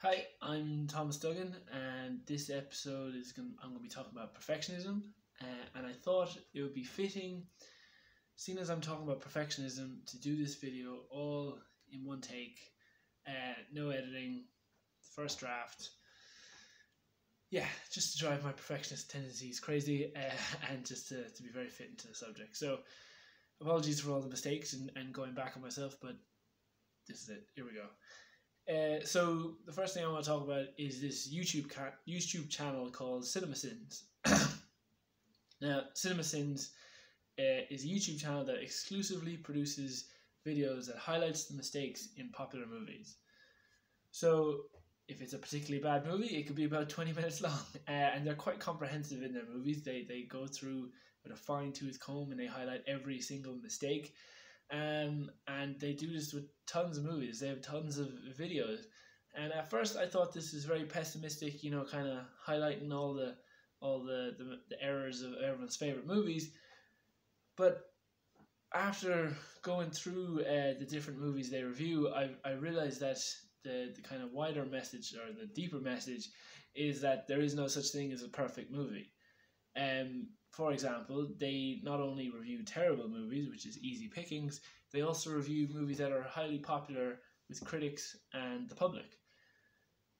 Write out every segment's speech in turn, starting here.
Hi, I'm Thomas Duggan, and this episode I'm going to be talking about perfectionism. And I thought it would be fitting, seeing as I'm talking about perfectionism, to do this video all in one take, no editing, first draft. Yeah, just to drive my perfectionist tendencies crazy and just to be very fit into the subject. So, apologies for all the mistakes and going back on myself, but this is it. Here we go. So the first thing I want to talk about is this YouTube channel called CinemaSins. Now, CinemaSins is a YouTube channel that exclusively produces videos that highlights the mistakes in popular movies. So if it's a particularly bad movie, it could be about 20 minutes long, and they're quite comprehensive in their movies. They go through with a fine-tooth comb and they highlight every single mistake. And they do this with tons of movies. They have tons of videos. And at first I thought this was very pessimistic, kind of highlighting all the errors of everyone's favorite movies. But after going through the different movies they review, I realized that the kind of wider message, or the deeper message, is that there is no such thing as a perfect movie. For example, they not only review terrible movies, which is easy pickings, they also review movies that are highly popular with critics and the public.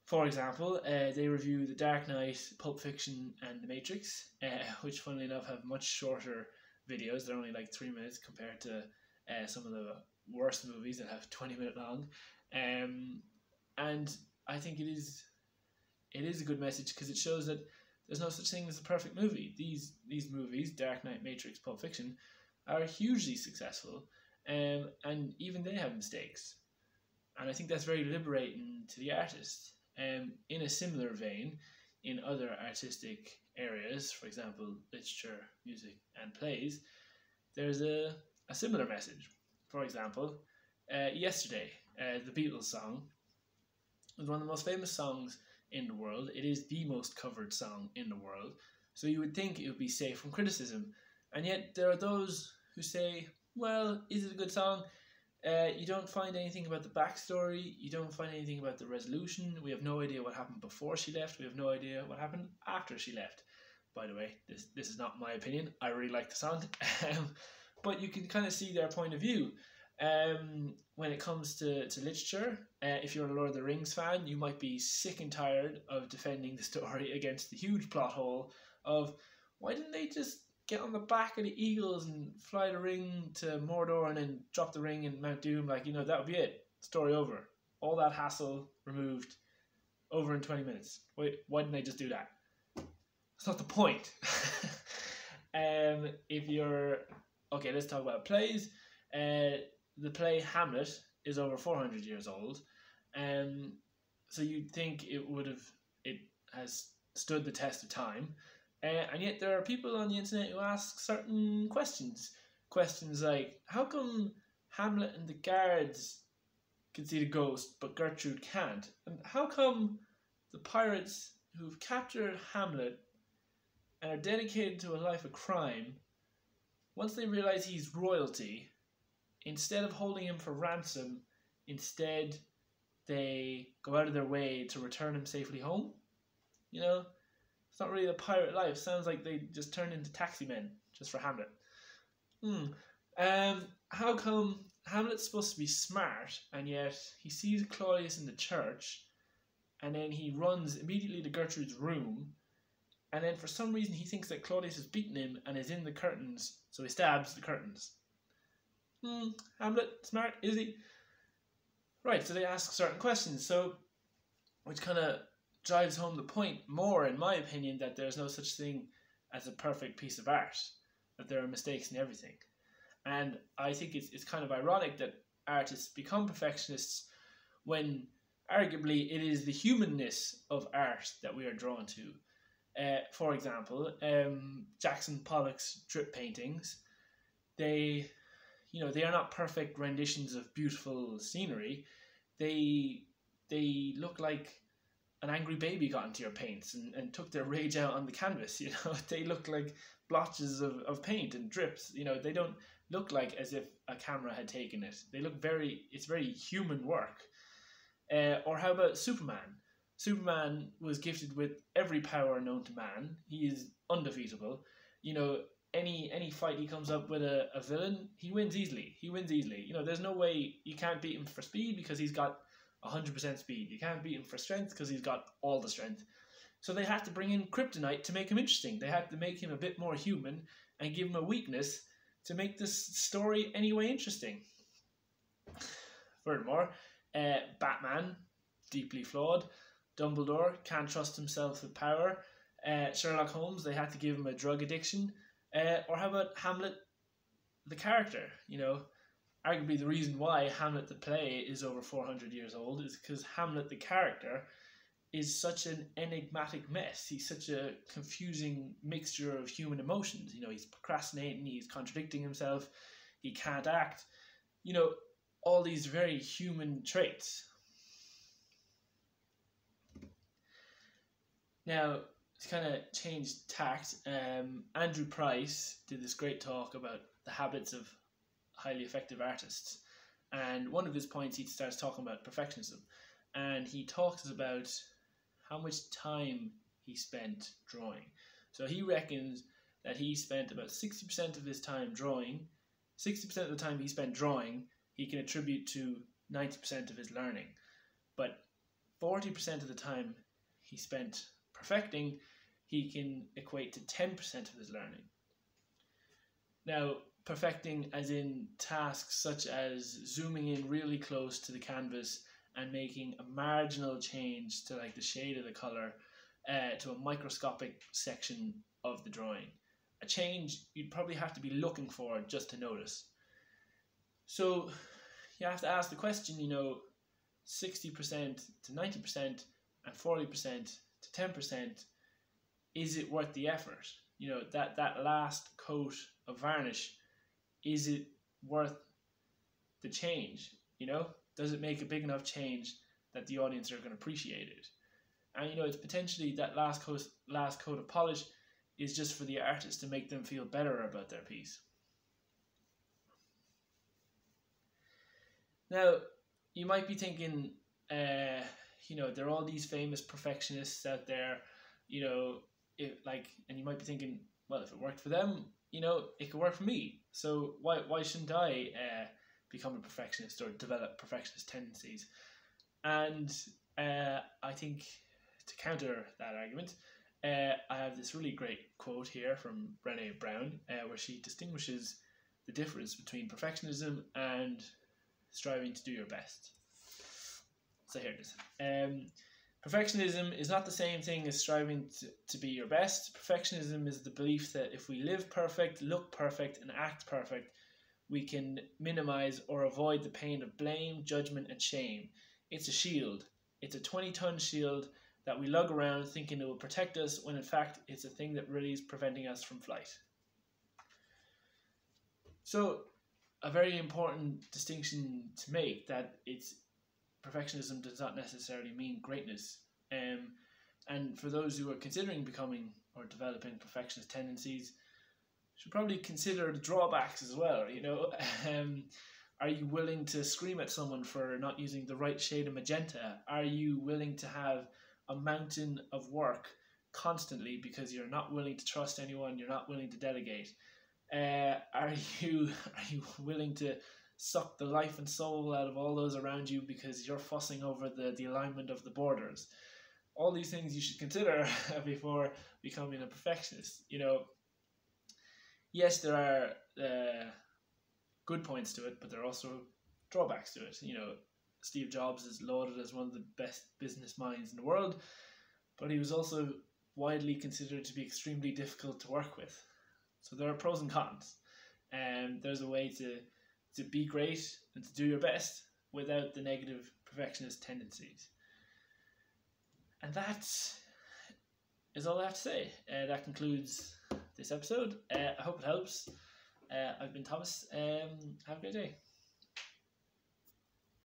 For example, they review The Dark Knight, Pulp Fiction, and The Matrix, which funnily enough have much shorter videos. They're only like 3 minutes compared to some of the worst movies that have 20-minute long. And I think it is a good message because it shows that there's no such thing as a perfect movie. These movies, Dark Knight, Matrix, Pulp Fiction, are hugely successful, and even they have mistakes. And I think that's very liberating to the artist. In a similar vein, in other artistic areas, for example, literature, music, and plays, there's a similar message. For example, Yesterday, the Beatles song, was one of the most famous songs in the world. It is the most covered song in the world, so you would think it would be safe from criticism. And yet there are those who say, well, is it a good song? You don't find anything about the backstory, you don't find anything about the resolution, we have no idea what happened before she left, we have no idea what happened after she left. By the way, this is not my opinion, I really like the song. But you can kind of see their point of view. When it comes to literature, if you're a Lord of the Rings fan, you might be sick and tired of defending the story against the huge plot hole of, why didn't they just get on the back of the eagles and fly the ring to Mordor and then drop the ring in Mount Doom? That would be it. Story over. All that hassle removed, over in 20 minutes. Why didn't they just do that? That's not the point. Okay, let's talk about plays. The play Hamlet is over 400 years old, so you'd think it has stood the test of time, and yet there are people on the internet who ask certain questions like, how come Hamlet and the guards can see the ghost but Gertrude can't, and how come the pirates who've captured Hamlet and are dedicated to a life of crime, once they realize he's royalty, instead of holding him for ransom, instead they go out of their way to return him safely home? It's not really the pirate life. Sounds like they just turned into taxi men just for Hamlet. How come Hamlet's supposed to be smart, and yet he sees Claudius in the church, and then he runs immediately to Gertrude's room, and then for some reason he thinks that Claudius has beaten him and is in the curtains, so he stabs the curtains. Hamlet, smart, is he? Right, so they ask certain questions, which kind of drives home the point more, in my opinion, that there's no such thing as a perfect piece of art, that there are mistakes in everything. And I think it's kind of ironic that artists become perfectionists when arguably it is the humanness of art that we are drawn to. For example, Jackson Pollock's drip paintings, they are not perfect renditions of beautiful scenery. They look like an angry baby got into your paints and took their rage out on the canvas. They look like blotches of paint and drips. They don't look like as if a camera had taken it. It's very human work. Or how about Superman? Superman was gifted with every power known to man. He is undefeatable. You know, any fight he comes up with a villain, he wins easily. You know, there's no way you can't beat him for speed because he's got 100% speed. You can't beat him for strength because he's got all the strength. So they had to bring in kryptonite to make him interesting. They had to make him a bit more human and give him a weakness to make this story anyway interesting. Furthermore, Batman, deeply flawed. Dumbledore can't trust himself with power. Sherlock Holmes, they had to give him a drug addiction. Or how about Hamlet, the character? You know, arguably the reason why Hamlet the play is over 400 years old is because Hamlet the character is such an enigmatic mess. He's such a confusing mixture of human emotions. You know, he's procrastinating, he's contradicting himself, he can't act. You know, all these very human traits. Now, to kind of change tact, Andrew Price did this great talk about the habits of highly effective artists. And one of his points, he starts talking about perfectionism. And he talks about how much time he spent drawing. So he reckons that he spent about 60% of his time drawing. 60% of the time he spent drawing, he can attribute to 90% of his learning. But 40% of the time he spent perfecting, he can equate to 10% of his learning. Now, perfecting as in tasks such as zooming in really close to the canvas and making a marginal change to like the shade of the color to a microscopic section of the drawing. A change you'd probably have to be looking for just to notice. So you have to ask the question, you know, 60% to 90% and 40% to 10%, is it worth the effort? You know, that last coat of varnish, is it worth the change? You know, does it make a big enough change that the audience are going to appreciate it? And you know, it's potentially that last coat of polish is just for the artist to make them feel better about their piece. Now, you might be thinking, you know, there are all these famous perfectionists out there, you know, and you might be thinking, well, if it worked for them, you know, it could work for me. So why shouldn't I become a perfectionist or develop perfectionist tendencies? And I think to counter that argument, I have this really great quote here from Brené Brown, where she distinguishes the difference between perfectionism and striving to do your best. So here it is. Perfectionism is not the same thing as striving to be your best. Perfectionism is the belief that if we live perfect, look perfect, and act perfect, we can minimize or avoid the pain of blame, judgment, and shame. It's a shield. It's a 20-ton shield that we lug around thinking it will protect us, when in fact it's a thing that really is preventing us from flight. So, a very important distinction to make, that perfectionism does not necessarily mean greatness. And for those who are considering becoming or developing perfectionist tendencies, should probably consider the drawbacks as well. You know, are you willing to scream at someone for not using the right shade of magenta? Are you willing to have a mountain of work constantly because you're not willing to trust anyone, you're not willing to delegate? Are you willing to suck the life and soul out of all those around you because you're fussing over the alignment of the borders? All these things you should consider before becoming a perfectionist. You know, yes, there are good points to it, but there are also drawbacks to it. You know, Steve Jobs is lauded as one of the best business minds in the world, but he was also widely considered to be extremely difficult to work with. So there are pros and cons, and there's a way to be great and to do your best without the negative perfectionist tendencies. And that is all I have to say. That concludes this episode. I hope it helps. I've been Thomas. Have a great day.